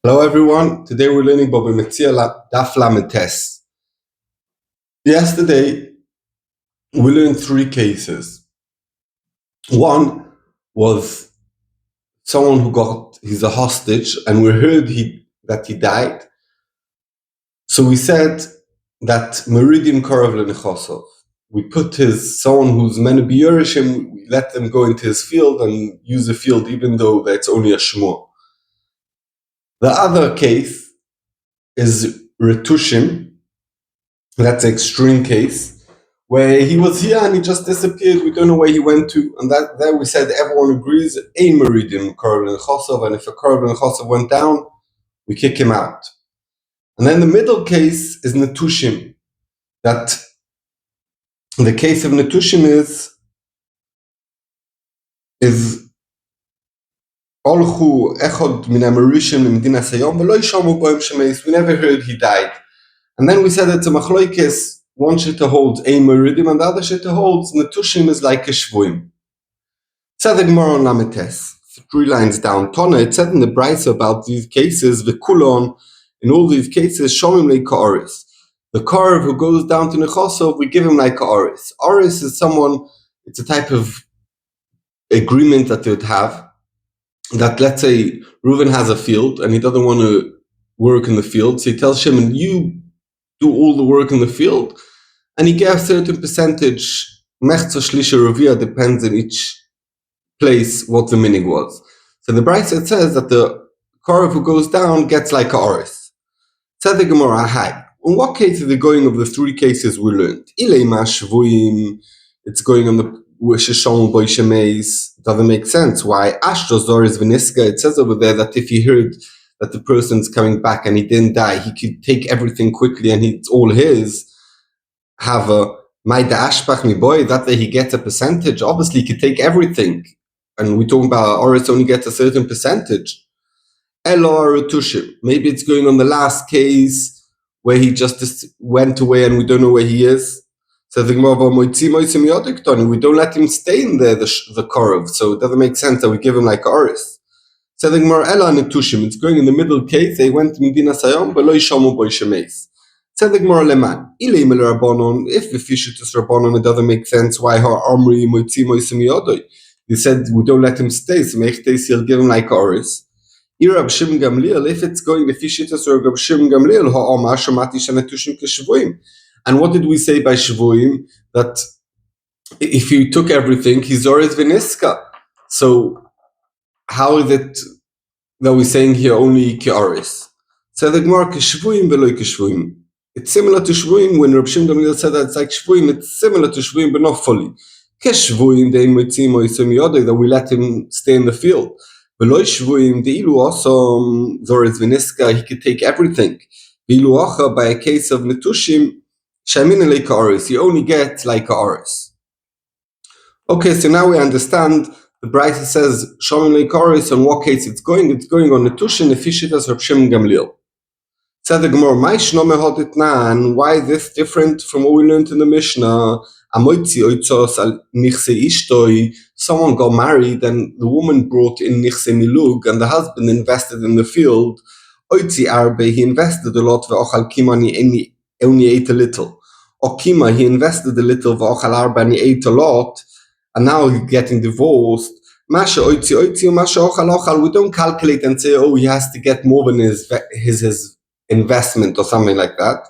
Hello everyone, today we're learning about Mציעא Daf Lamed Tes. Yesterday we learned three cases. One was someone he's a hostage and we heard that he died. So we said that Meridim Korav Lenechosov. We put someone who's meant to be Yerishim, we let them go into his field and use the field even though that's only a Shmur. The other case is Retushim. That's an extreme case where he was here and he just disappeared. We don't know where he went to. And there we said everyone agrees, a Meridim Korav Lenechosov, and if a Korav Lenechosov went down, we kick him out. And then the middle case is Netushim. That the case of Netushim is Olchu Echod Min HaMerishim L'Medinas Hayom V'lo Yishamu Boim Shemeis. We never heard he died. And then we said it's a machloikes. One shitta holds a meridim and the other shitta holds Netushim is like a shvuim. Said the Gemara on Lamed Tes, 3 lines down. Tona, it said in the Brisa about these cases, V'kulon, in all these cases, Shomim Leika Oris. The Korav who goes down to Nechosov, we give him like a Oris. Oris is someone, it's a type of agreement that they would have, that let's say Reuven has a field and he doesn't want to work in the field, so he tells Shimon, you do all the work in the field, and he gave a certain percentage, Mechza Shlisha Ravia, depends in each place what the minig was. So the Brisa says that the Korav who goes down gets like a Oris. Said the Gemara, hi. In what case is it going of the 3 cases we learned? Ilema Shvuim, it's going on the Shishon Boy Shemeis, doesn't make sense. Why? Ashtos Doris Veniska, it says over there that if he heard that the person's coming back and he didn't die, he could take everything quickly and it's all his. Have a Maida Ashpach Mi Boy, that way he gets a percentage. Obviously, he could take everything. And we're talking about Oris only gets a certain percentage. Elo Tushim. Maybe it's going on the last case where he just went away and we don't know where he is. So the Gemara, we don't let him stay in there, the Korav. So it doesn't make sense that we give him like Oris. So the Gemara, Ela Netushim. It's going in the middle case. They went to Medinas Hayom, but lo yishamu Boy Shemeis. So the Gemara, Leman. Ilei Mel Rabbanon. If the Fishutus Rabbanon, it doesn't make sense. Why her Omri Moitzi Moisim Yodoi? He said we don't let him stay. So Mechtes, he'll give him like Oris. Irab Shim Gamliel, if it's going the Fishitas or Rab Shim Gamliel, Ha'oma Shomati Shanetushim Keshvuim. And what did we say by Shvuim? That if you took everything, he's always Veniska. So how is it that we're saying here only Ke'aris? So the Gemara Keshvuim Ve'lo Keshvuim. It's similar to Shvuim when Rab Shim Gamliel said that it's like Shvuim, it's similar to Shvuim but not fully. Keshvuim Dein Motzim Oisem Yodei, that we let him stay in the field. Ve'lo Shvuim De'ilu Osom Zoriz Veniska, he could take everything. Ve'ilu Ocha, by a case of Netushim, Shamin Leika Oris, you only get like a Oris. Okay, so now we understand. The Brisa says Shamin Leika Oris. On what case it's going? It's going on Netushim Nefishitas Rab Shimon Gamliel. Said the Gemara, "My shnome hodit nan." Why is this different from what we learned in the Mishnah? Amoitzi oitzos al nichse ishtoi. Someone got married and the woman brought in nichse milug, and the husband invested in the field. Oitzi arbe, he invested a lot. Ve'ochal kimani only ate a little. Okima, he invested a little. Ve'ochal arbe, and he ate a lot. And now he's getting divorced. Masha oitzi oitzi, masha ochal ochal. We don't calculate and say, oh, he has to get more than his investment or something like that.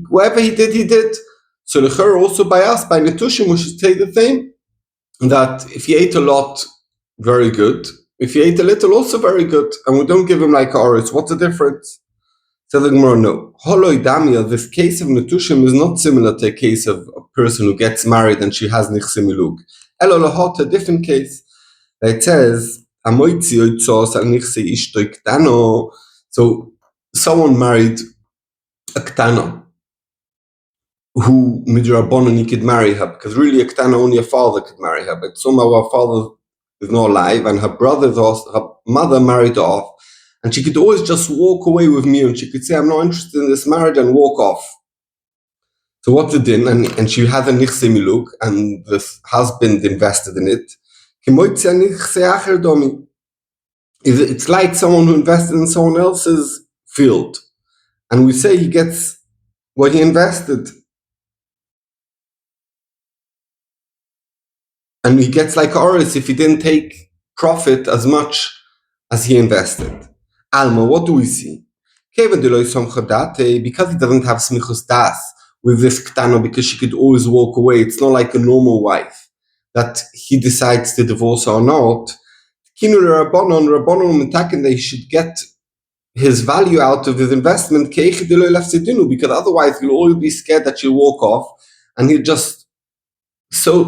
Whatever he did. So l'chor also by us, by Netushim, we should say the same. That if he ate a lot, very good. If he ate a little, also very good. And we don't give him like a Oris. What's the difference? So the Gemara, no. Holoi Damia, this case of Netushim is not similar to a case of a person who gets married and she has nichse milug. Elo lahot, a different case. It says, Amoitzi oitzos al nichse ishtoi ktano. So someone married a ktana who midrabanan he could marry her, because really a ktana only a father could marry her, but somehow her father is not alive and her mother married her off, and she could always just walk away with me and she could say, I'm not interested in this marriage, and walk off. So what's the din? And she had a nichse miluk and the husband invested in it. It's like someone who invested in someone else's field, and we say he gets what he invested, and he gets like Oris if he didn't take profit as much as he invested. Alma, what do we see? Because he doesn't have smichus das with this ktano, because she could always walk away. It's not like a normal wife that he decides to divorce her or not. Kinu Rabbanon that he should get his value out of his investment, because otherwise he'll always be scared that she'll walk off, and he'll just so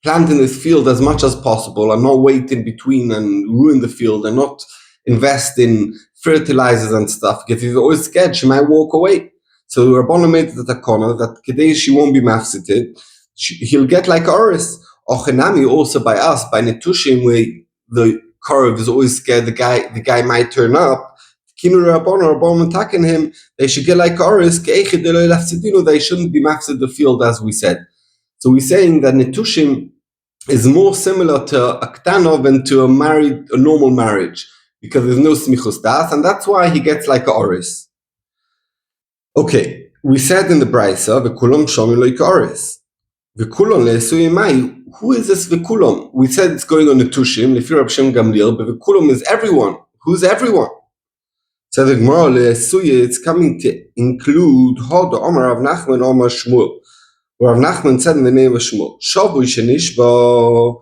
plant in his field as much as possible and not wait in between and ruin the field and not invest in fertilizers and stuff, because he's always scared she might walk away. So Rabbanon made the takana that Kedei she won't be mafsited, he'll get like Oris. Ochenami also by us, by Netushim, where the curve is always scared the guy might turn up. Kinu Rabbanon attacking him, they should get like Oris, they shouldn't be mafsid the field, as we said. So we're saying that Netushim is more similar to a Ktanov than to a normal marriage, because there's no smichus das, and that's why he gets like a Oris. Okay, we said in the Brisa, V'kulon shomi like Oris. V'kulon le'esui mai. Who is this V'kulon? We said it's going on Netushim, Lefi Rab Shem Gamliel, but V'kulon is everyone. Who's everyone? So the Gemara le'esui, it's coming to include Hod, Omar Rav Nachman, Omar Shmuel. Rav Nachman said in the name of Shmuel, Shavui shenishba,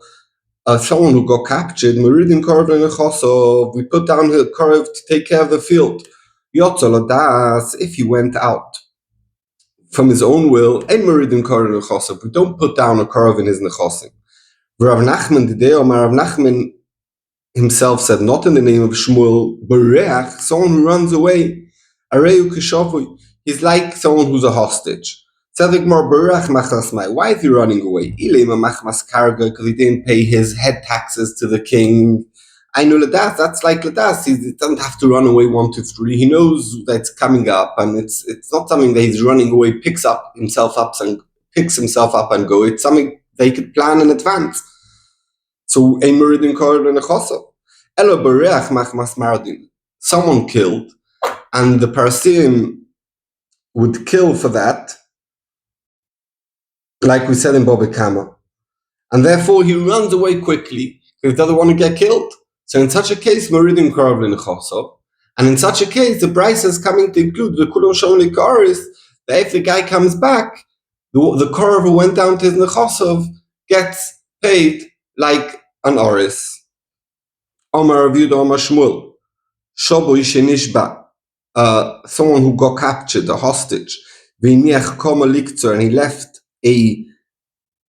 someone who got captured, Meridim Korov Lenechosov, we put down her Korov to take care of the field. Yotzol Adas, if he went out from his own will, and Meridim Korov Lenechosov, we don't put down a Korov in his Nechosim. Rav Nachman Dideo, Rav Nachman himself said, not in the name of Shmuel, Bereach, someone who runs away, Aryeh Kishavui, he's like someone who's a hostage. Why is he running away? Because he didn't pay his head taxes to the king. I know Ladas, that's like Ladas. He doesn't have to run away 1, 2, 3. He knows that it's coming up, and it's not something that he's running away, picks himself up and go. It's something they could plan in advance. So someone killed, and the Parsim would kill for that, like we said in Bobby Kama. And therefore he runs away quickly because he doesn't want to get killed. So in such a case, Meridim Korov L'Nechosov. And in such a case, the Brisa is coming to include the Kulon Shomli Koris, that if the guy comes back, the Korov who went down to his Nechosov gets paid like an Oris. Omar Rav Yehuda Omar Shmuel. Shobo Ishenishba. Someone who got captured, a hostage. V'iniach koma liktzor, and he left a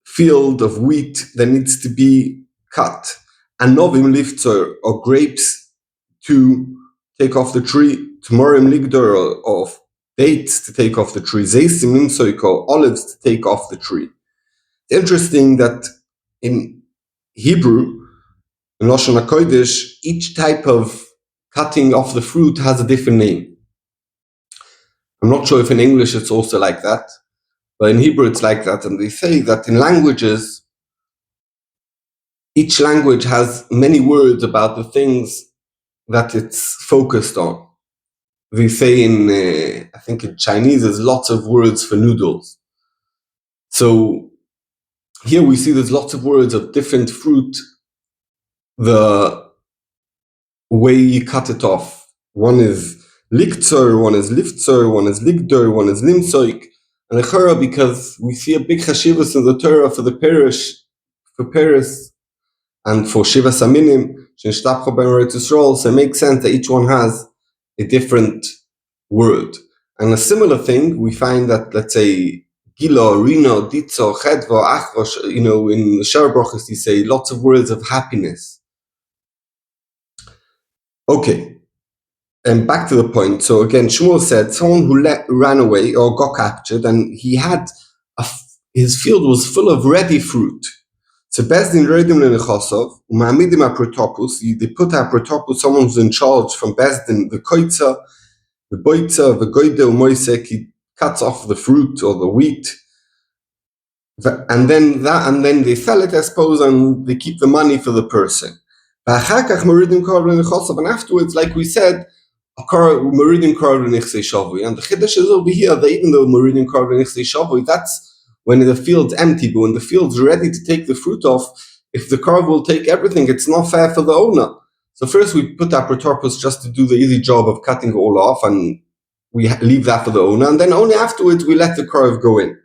field of wheat that needs to be cut, and novim liftzor, or grapes to take off the tree, tmorim ligdor, of dates to take off the tree, zeisim nimsoiko, olives to take off the tree. It's interesting that in Hebrew, in Lashon HaKodesh, each type of cutting off the fruit has a different name. I'm not sure if in English it's also like that, but in Hebrew it's like that, and they say that in languages, each language has many words about the things that it's focused on. They say I think in Chinese, there's lots of words for noodles. So here we see there's lots of words of different fruit, the way you cut it off. One is liktzor, one is liftzor, one is ligdor, one is limsoik. And echara, because we see a big chashivas in the Torah for the Paris, and for Shiva Saminim, Shenshtabcho Ben Eretz Yisrael, so it makes sense that each one has a different word. And a similar thing, we find that, let's say, Gilo, Rino, Ditzo, Chedvo, Achvo, in the Shara Brachos, you say lots of words of happiness. Okay. And back to the point. So again, Shmuel said someone who ran away or got captured, and he had his field was full of ready fruit. So Bezdin Redim Lenechosov, Umamidim Aprotopus, they put Aprotopus, someone who's in charge from Bezdin, the Koitza, the Boitza, the Goide Umoisek, he cuts off the fruit or the wheat. And then they sell it, I suppose, and they keep the money for the person. And afterwards, like we said, meridim karav l'nichsei shavui. And the chiddush is over here that even though meridim karav l'nichsei shavui, that's when the field's empty, but when the field's ready to take the fruit off, if the karav will take everything, it's not fair for the owner. So first we put our protorpus just to do the easy job of cutting it all off, and we leave that for the owner, and then only afterwards we let the karav go in.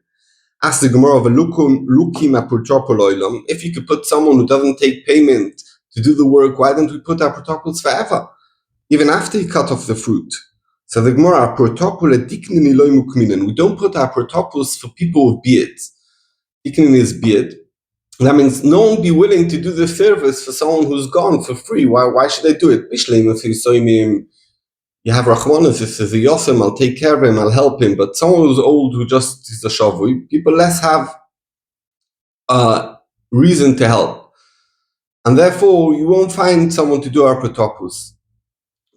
Ask the Gemara of a lukim aprotorpol. If you could put someone who doesn't take payment to do the work, why don't we put our protorpus forever, even after you cut off the fruit? So the Gemara, we don't put our protopus for people with beards. Diknin is beard. That means no one be willing to do the service for someone who's gone for free. Why should they do it? Bishleim, if you have Rachmanis, if there's a Yosem, I'll take care of him, I'll help him. But someone who's old, who just is a shavui, people less have reason to help. And therefore, you won't find someone to do our protopus.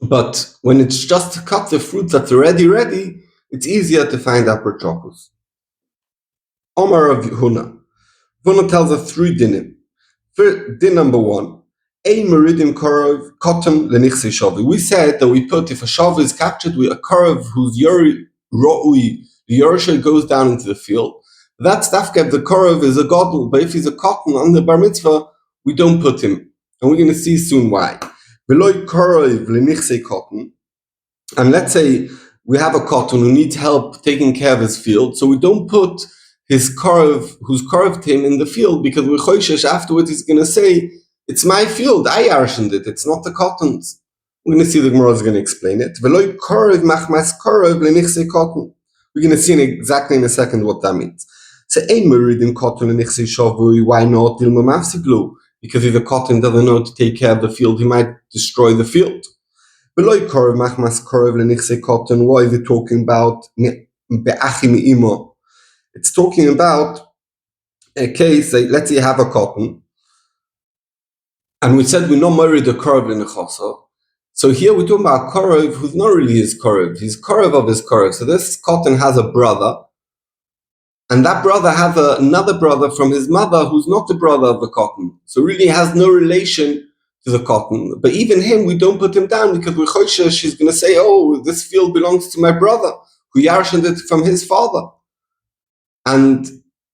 But when it's just to cut the fruit that's already ready, it's easier to find our protopus. Omar of Huna. Huna tells us 3 dinim. Din number 1, a meridim korov kotem lenichsei shavi. We said that we put, if a shavi is captured with a korov whose ro'ui, the Yerusha goes down into the field, that's dafkev, the korov is a godel, but if he's a cotton on the bar mitzvah, we don't put him. And we're going to see soon why. Veloy korov lenichsei cotton. And let's say we have a cotton who needs help taking care of his field, so we don't put his korov, who's korov him in the field, because we're choishesh afterwards he's going to say, it's my field, I arshened it, it's not the cotton's. We're going to see the Gemara is going to explain it. Veloy korov machmas korov lenichsei cotton. We're going to see exactly in a second what that means. So, ein meridim cotton lenichsei shavui, why not? Dilma mafsiglu. Because if the cotton doesn't know to take care of the field, he might destroy the field. Veloy korov machmas korov lenichsei cotton, why is it talking about be'achim imo? It's talking about a case, let's say you have a cotton, and we said we're not married the korov in the chasa. So here we're talking about a korov who's not really his korov. He's korov of his korov. So this cotton has a brother, and that brother has another brother from his mother who's not the brother of the cotton. So really has no relation to the cotton. But even him, we don't put him down because we're choishesh, she's going to say, oh, this field belongs to my brother, who yarshened it from his father. And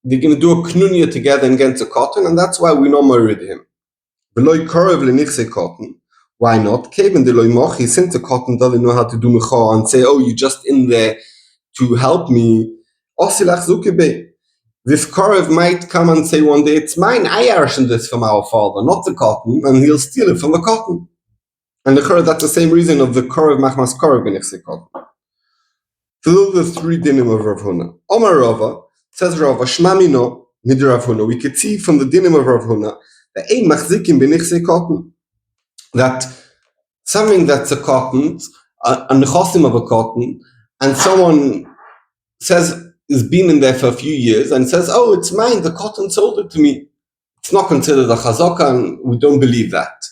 they're going to do a knunya together against the cotton, and that's why we not married him. Veloy korov lenichsei cotton. Why not? Kevin deloy mochi, since the cotton doesn't know how to do mecha and say, oh, you're just in there to help me. Osilach zukebe. This korov might come and say one day, it's mine, I arshened this from our father, not the cotton, and he'll steal it from the cotton. And that's the same reason of the korov machmas korov lenichsei cotton. So those are 3 dinim of Rav Huna. Omar Rava, says Rava, Shmamino, mid Rav Huna. We could see from the dinim of Rav Huna that ein machzikim b'nichsei cotton, that something that's a cotton, a nechosim of a cotton, and someone says has been in there for a few years and says, oh, it's mine, the cotton sold it to me. It's not considered a chazaka, and we don't believe that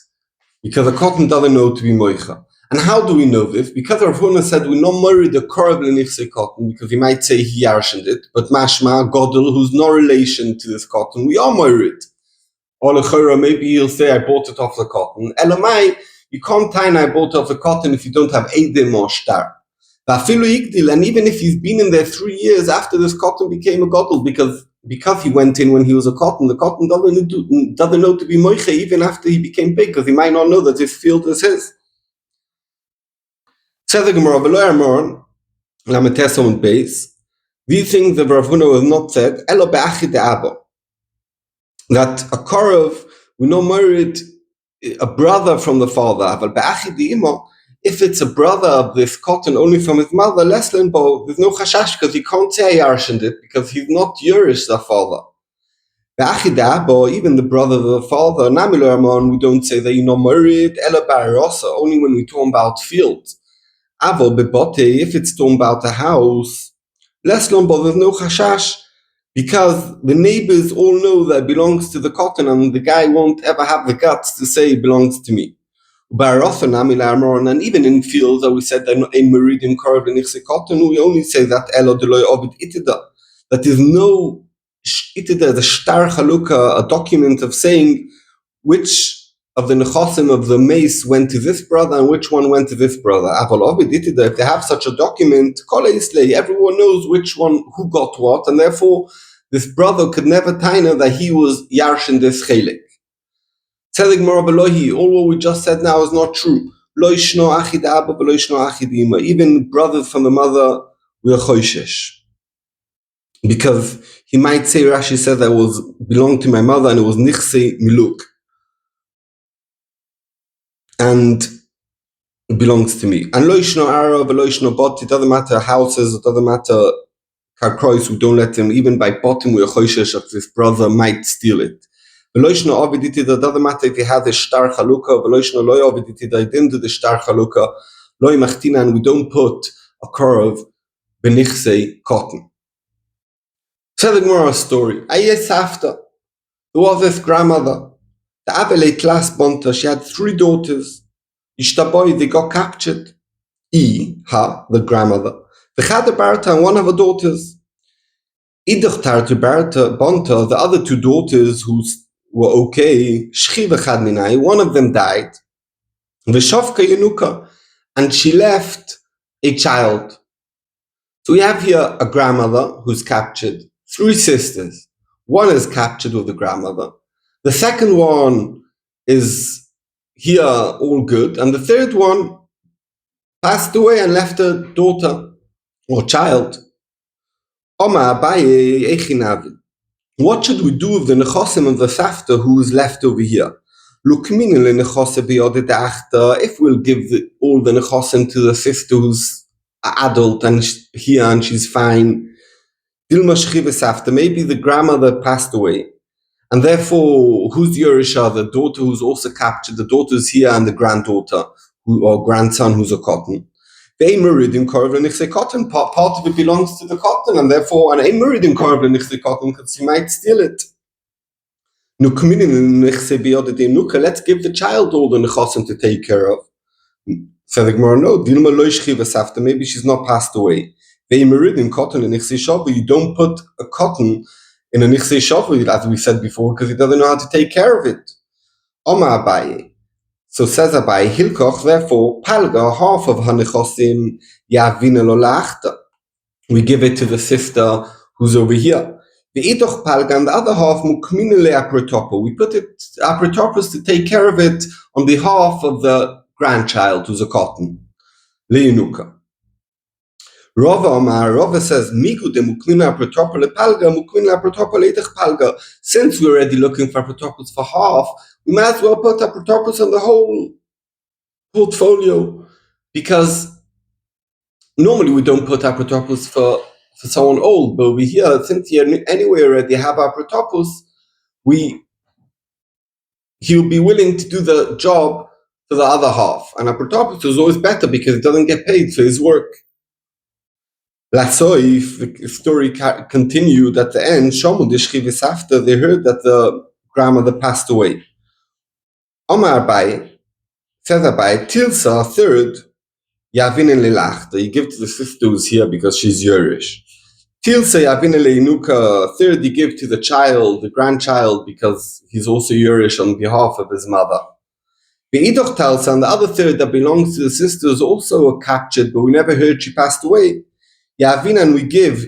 because the cotton doesn't know to be moicha. And how do we know this? Because Rav Huna said we not marry the korov lenichsei cotton, because he might say he yarshened it, but mashma godel, who's no relation to this cotton, we are married. Or maybe he'll say I bought it off the cotton. Elamai, you can't tie I bought it off the cotton if you don't have eidim or shtar. And even if he's been in there 3 years after this cotton became a godel, because he went in when he was a cotton, the cotton doesn't know to be moiche even after he became big, because he might not know that this field is his. Says the Gemara, below Amor, Lametesom and base, these things that Rav Huna was not said, Elo be'achi de'abo, that a korov, we know married a brother from the father, but be'achi de'imo, if it's a brother of this cotton only from his mother, less than bo, there's no chashash, because he can't say I arshened it, because he's not Yerish, the father. Be'achi de'abo, even the brother of the father, Namilo Amon, we don't say that you're not married, Elo ba'arosa, only when we talk about fields. Avo bebote, if it's talking about a house, less lombo, there's no chashash, because the neighbors all know that it belongs to the cotton, and the guy won't ever have the guts to say it belongs to me. And even in fields that we said that in meridim korov lenichsei cotton, we only say that elo deloy ovid itida, that there's no itida, the shtar chalukah, a document of saying which of the nechosim of the mace went to this brother and which one went to this brother. If they have such a document, everyone knows which one, who got what, and therefore this brother could never taina that he was yarsh in this chelik. All what we just said now is not true. Even brothers from the mother, we are choishesh. Because he might say, Rashi said that belonged to my mother and it was nichse miluk. And it belongs to me. And lo yishno ara v'lo yishno bot, it doesn't matter houses, it doesn't matter karkrois, we don't let him, even by bottom we are choishesh that this brother might steal it. V'lo yishno aviditi, it doesn't matter if he has a shtar chalukah, v'lo yishno lo aviditi, I didn't do the shtar chalukah, lo yimachtina, and we don't put a korov b'nichse cotton. Tell the Gemara story. Aryeh Safta, there was this grandmother. The Abelei Klas Bonta, she had 3 daughters. Ishtaboy, they got captured. The grandmother. V'chad Barta, and one of her daughters. Idach Tartu Barta Bonta, the other 2 daughters who were okay, Shchi v'chad minai, one of them died. V'shavka Yenuka, and she left a child. So we have here a grandmother who's captured. 3 sisters. One is captured with the grandmother. The second one is here all good. And the third one passed away and left a daughter or child. Oma Abaye Echinavi. What should we do with the nechosim of the safta who is left over here? If we'll give all the nechosim to the sister who's adult and here and she's fine, maybe the grandmother passed away, and therefore who's Yerisha, the daughter who's also captured, the daughter's here and the granddaughter or grandson who's a cotton. Part of it belongs to the cotton, and therefore an Meridim cotton because he might steal it. Let's give the child all the nechosim to take care of. So the Gemara, no, maybe she's not passed away. Cotton in you don't put a cotton in a nichse shavu, as we said before, because he doesn't know how to take care of it. Oma Abaye. So says Abaye, Hilkoch, therefore, palga, half of hanichosim yavina lo la'achta. We give it to the sister who's over here. The itoch palga, and the other half mukmine le'aprotopo. We put it apropos to take care of it on behalf of the grandchild who's a cotton. Le'unuka. Rava says, since we're already looking for apotropos for half, we might as well put apotropos on the whole portfolio, because normally we don't put apotropos for someone old, but over here, since you anyway already have apotropos, he'll be willing to do the job for the other half. And apotropos is always better because it doesn't get paid for his work. Lasoif, the story continued at the end, they heard that the grandmother passed away. Omar Abaye, says Abaye, Tilsa, third, Yavinen Lelachta, you give to the sister who's here because she's Yerush. Tilsa Yavinen Leinuka, third, you give to the child, the grandchild, because he's also Yerush on behalf of his mother. Be'idoch Talsa, and the other third that belongs to the sister is also captured, but we never heard she passed away. Yavinan, we give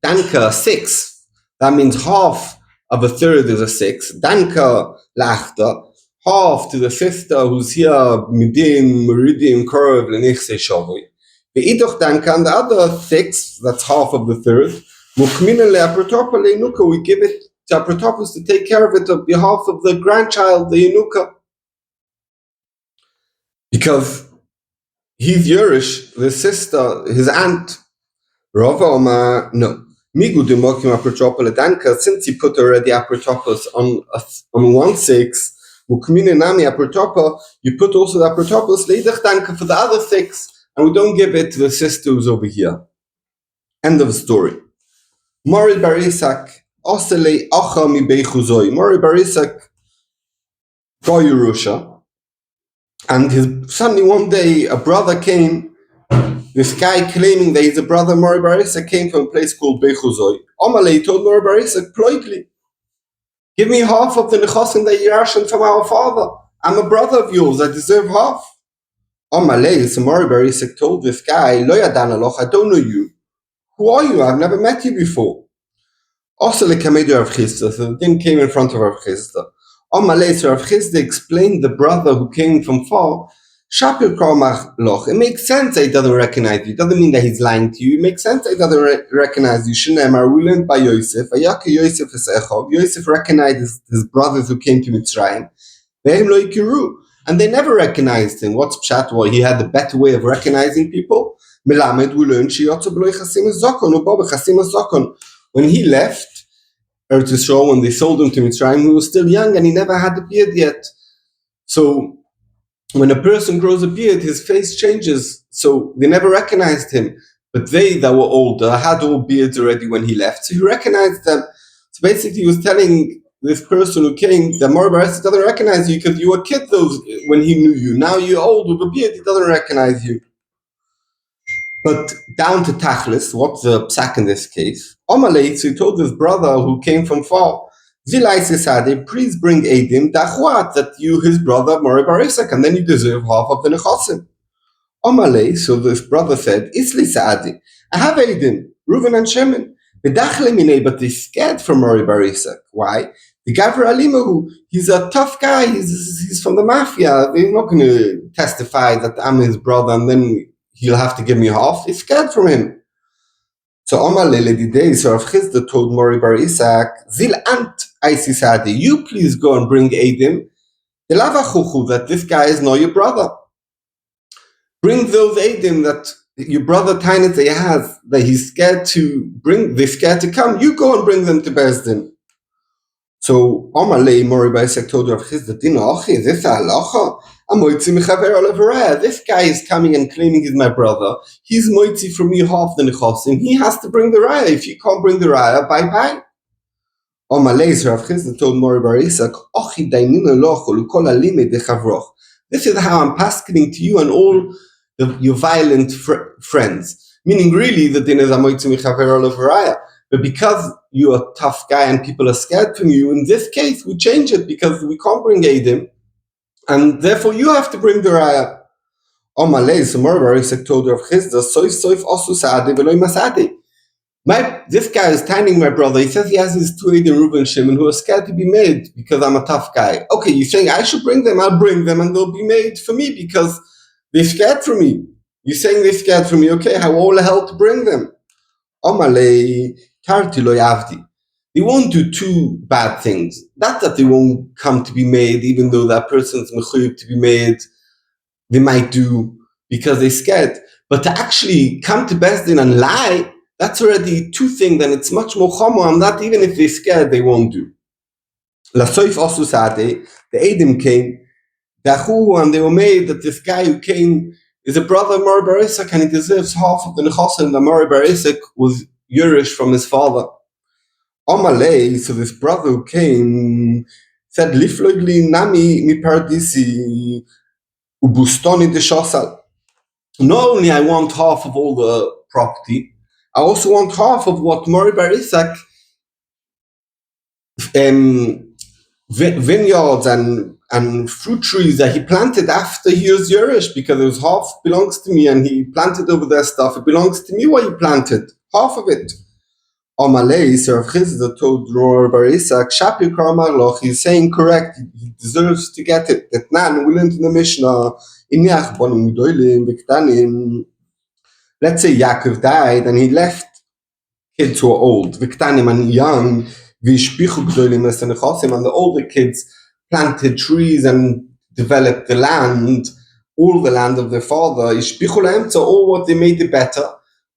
Danka 6. That means half of a third is a 6. Danka Lachta, half to the sister who's here, Midin, Meridim, Korov, Lenichse Shavui. Be'idoch Danka, and the other 6, that's half of the third. Mukmina le'aprotopa le'enuka, we give it to Apotropos to take care of it on behalf of the grandchild, the Enuka. Because he's Yerush, the sister, his aunt. Rava Omar, no. Migu demokim apotropos ledanka, since he put already apotropos on 1/6, mukmine nami apotropa, you put also the apotropos leidach danka for the other 6, and we don't give it to the sister who's over here. End of story. Mori Barisak, osele acha mi beichuzoi. Mori Barisak, go Yerusha, and suddenly one day a brother came. This guy claiming that he's a brother Mori Barisa came from a place called Bechuzoi. Omalei told Mori Barisa, ploigli, give me half of the nechosim that you're asking from our father. I'm a brother of yours, I deserve half. Amalei, so Mori Bar Yitzchak told this guy, Lo yadan aloch, I don't know you. Who are you? I've never met you before. Also, the Kamedu Rav Chisda, so the thing came in front of Rav Chisda. Amalei, so Rav Chisda explained the brother who came from far. Shapir Kromach Loch. It makes sense that he doesn't recognize you. It doesn't mean that he's lying to you. It makes sense that he doesn't recognize you. Shneimar, we learned by Yosef. Vayaka Yosef es Echov. Yosef recognized his brothers who came to Mitzrayim. Ve'im lo yikiru. And they never recognized him. What's pshat? Well, he had a better way of recognizing people. Melamed, we learned sheyotzo b'lo chasim zokon ubo b'chasim zokon. When he left Eretz Yisrael, when they sold him to Mitzrayim, he was still young and he never had a beard yet. So when a person grows a beard, his face changes. So they never recognized him. But they that were older had all beards already when he left. So he recognized them. So basically he was telling this person who came that Mori Bar Yitzchak doesn't recognize you because you were a kid when he knew you. Now you're old with a beard, he doesn't recognize you. But down to Tachlis, what's the psak in this case? Amalei, so he told his brother who came from far, Zilai Sisade, please bring Eidim, Dachwat, that you, his brother, Mori Bar Yitzchak, and then you deserve half of the Nechosim. Amalei, so this brother said, Isli Saadi, I have Eidim, Reuven and Shimon. But they're scared from Mori Bar Yitzchak. Why? The Gavra Alimahu, he's a tough guy, he's from the mafia. They're not going to testify that I'm his brother and then he'll have to give me half. He's scared from him. So Amalei Ledidei, so Rav Chisda told Mori Bar Yitzchak, Zil Ant Aisi Sadi, you please go and bring Eidim, that this guy is not your brother. Bring those Eidim that your brother Tainete has, that he's scared to bring, they're scared to come, you go and bring them to Beis Din. So Amalei Mori Bar Yitzchak told Rav Chisda, Dino Ochi, is this a halacha? This guy is coming and claiming he's my brother. He's moitzi from me half the nechosim. He has to bring the raya. If you can't bring the raya, bye-bye. Amalei Rav Chisda told Mori Bar Yitzchak, Ochi dainina locho l'kol alime dechavroch. This is how I'm paskening to you and all your violent friends. Meaning really the din is amoitzi mechaver olav raya. But because you're a tough guy and people are scared from you, in this case we change it because we can't bring Eidim. And therefore you have to bring the raya. Amalei, so Mori Bar Yitzchak told Rav Chisda, soif osu sa'adi v'loi masadi. This guy is tanning my brother. He says he has his two Eidim, Reuven and Shimon, who are scared to be made because I'm a tough guy. Okay, you're saying I should bring them, I'll bring them and they'll be made for me because they're scared from me. You're saying they're scared from me, okay, how all the hell to bring them? Amalei, tarti lo yavdi. They won't do two bad things. Not that they won't come to be made, even though that person's mechuyib to be made, they might do because they're scared. But to actually come to Beis Din and lie, that's already two things, and it's much more chomo, and that even if they're scared, they won't do. Lasoif osu sade, the Eidim came, dachu, and they were made that this guy who came is a brother of Mori Bar Yitzchak, and he deserves half of the nechosim that Mori Bar Yitzchak was Yerush from his father. Amalei, so this brother who came, said, Lifloigli nami mi paradisi ubustoni de shosal. Not only I want half of all the property, I also want half of what Mori Bar Yitzchak vineyards and fruit trees that he planted after he was Yerush, because it was half belongs to me and he planted over there stuff. It belongs to me what he planted, half of it. Amalei, so Rav Chisda told Mori Bar Yitzchak, Shapi Karamar Loch, he's saying correct, he deserves to get it. That nan, we learned in the Mishnah, let's say Yaakov died and he left kids who are old, Viktanim and young, and the older kids planted trees and developed the land, all the land of their father, so all what they made it better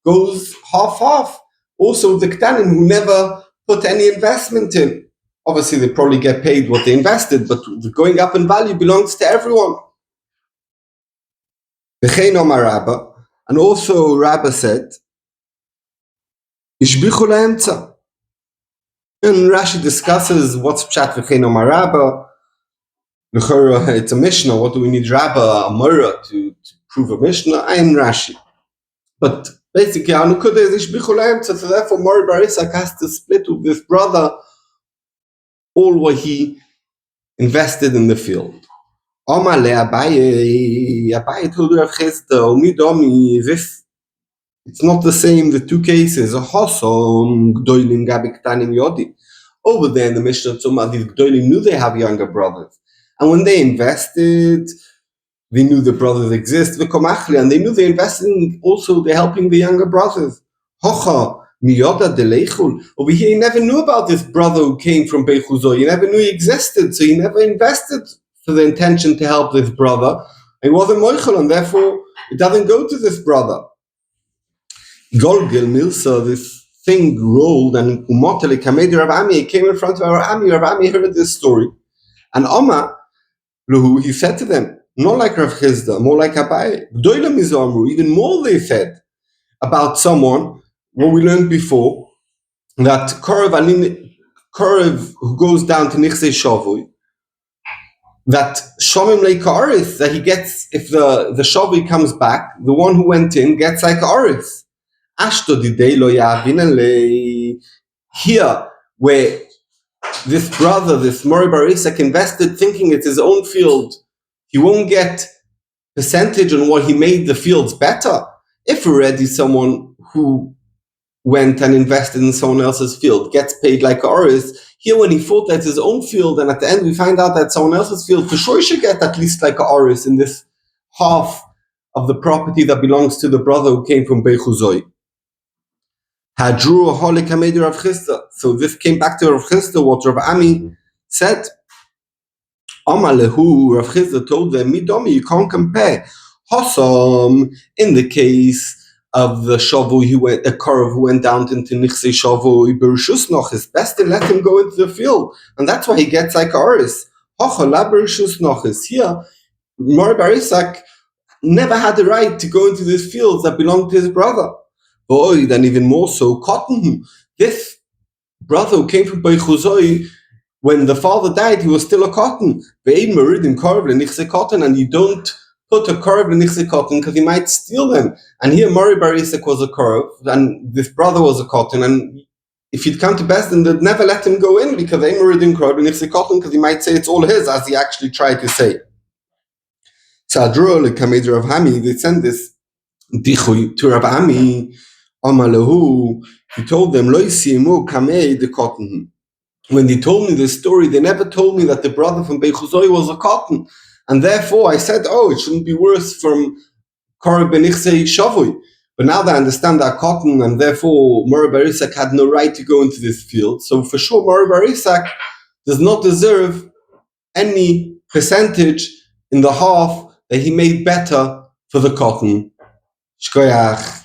goes half. Also the Ktanim who never put any investment in. Obviously they probably get paid what they invested, but the going up in value belongs to everyone. And also Rabba said, Ishbichu la'emtza. And Rashi discusses what's pshat v'chein omar Rabba. It's a Mishnah. What do we need Rabba, a Mora, to prove a Mishnah? I'm Rashi. But basically, Anukuda is Ishbichu la'emtza, so therefore Mori Bar Yitzchak has to split with this brother all what he invested in the field. Omale Abaye told Rav Chisda, Umidomi, it's not the same, the two cases. Hosom Gdoilim Gabi Ktanim Yodi. Over there in the Mishnah Tzoma, these Gdoilim knew they have younger brothers. And when they invested, they knew the brothers exist, and they knew they invested in also they're helping the younger brothers. Hocha Miyoda Deleichul. Over here, he never knew about this brother who came from Beichuzo. He never knew he existed, so he never invested for the intention to help this brother. He wasn't moichel, and therefore it doesn't go to this brother. Golgel Milsa, this thing rolled, and Umotele Kamedi Rav Ami came in front of our Ami. Rav Ami heard this story, and Oma Luhu, he said to them, not like Rav Chisda, more like Abaye. Gdoila Mizamru, even more they said about someone, what we learned before, that Korev who goes down to Nichsei Shavui, that Shomim Leikaris, that he gets, if the Shavui comes back, the one who went in gets like Aris. Here, where this brother, this Mori Bar Isak, invested thinking it's his own field, he won't get percentage on what he made the fields better. If already someone who went and invested in someone else's field gets paid like Aris, here when he thought that's his own field, and at the end we find out that someone else's field, for sure he should get at least like Aris in this half of the property that belongs to the brother who came from Beichuzoi. So this came back to Rav Chisda, what Rav Ami said. Amalehu, Rav Chisda told them, Midomi, you can't compare. Hosom, in the case of the Shavu, the Korov who went down into Nichsei Shavu, Berushus Nochis, best to let him go into the field. And that's why he gets like Aris. Hochola Berushus Nochis. Here, Mori Bar Isak never had the right to go into these fields that belonged to his brother. Boy, then even more so, Cotton. This brother who came from Beichuzoi, when the father died, he was still a Cotton. And you don't put a Korov in Nichsei Cotton because he might steal them. And here Mori Bar Isak was a Korov, and this brother was a Cotton, and if he'd come to Besdin, they'd never let him go in because they Meridim Korov in Nichsei Cotton because he might say it's all his, as he actually tried to say. Sadro Kamed Rav Ami, they sent this Dichui to Rav Ami. Amalahu, he told them, Loi Simu Kamei the Cotton. When they told me this story, they never told me that the brother from Beichuzoi was a Cotton. And therefore I said, it shouldn't be worse from Korov Benichsei Shavui. But now that I understand that Cotton, and therefore Mori Bar Isak had no right to go into this field. So for sure, Mori Bar Isak does not deserve any percentage in the half that he made better for the Cotton. Shkoyach.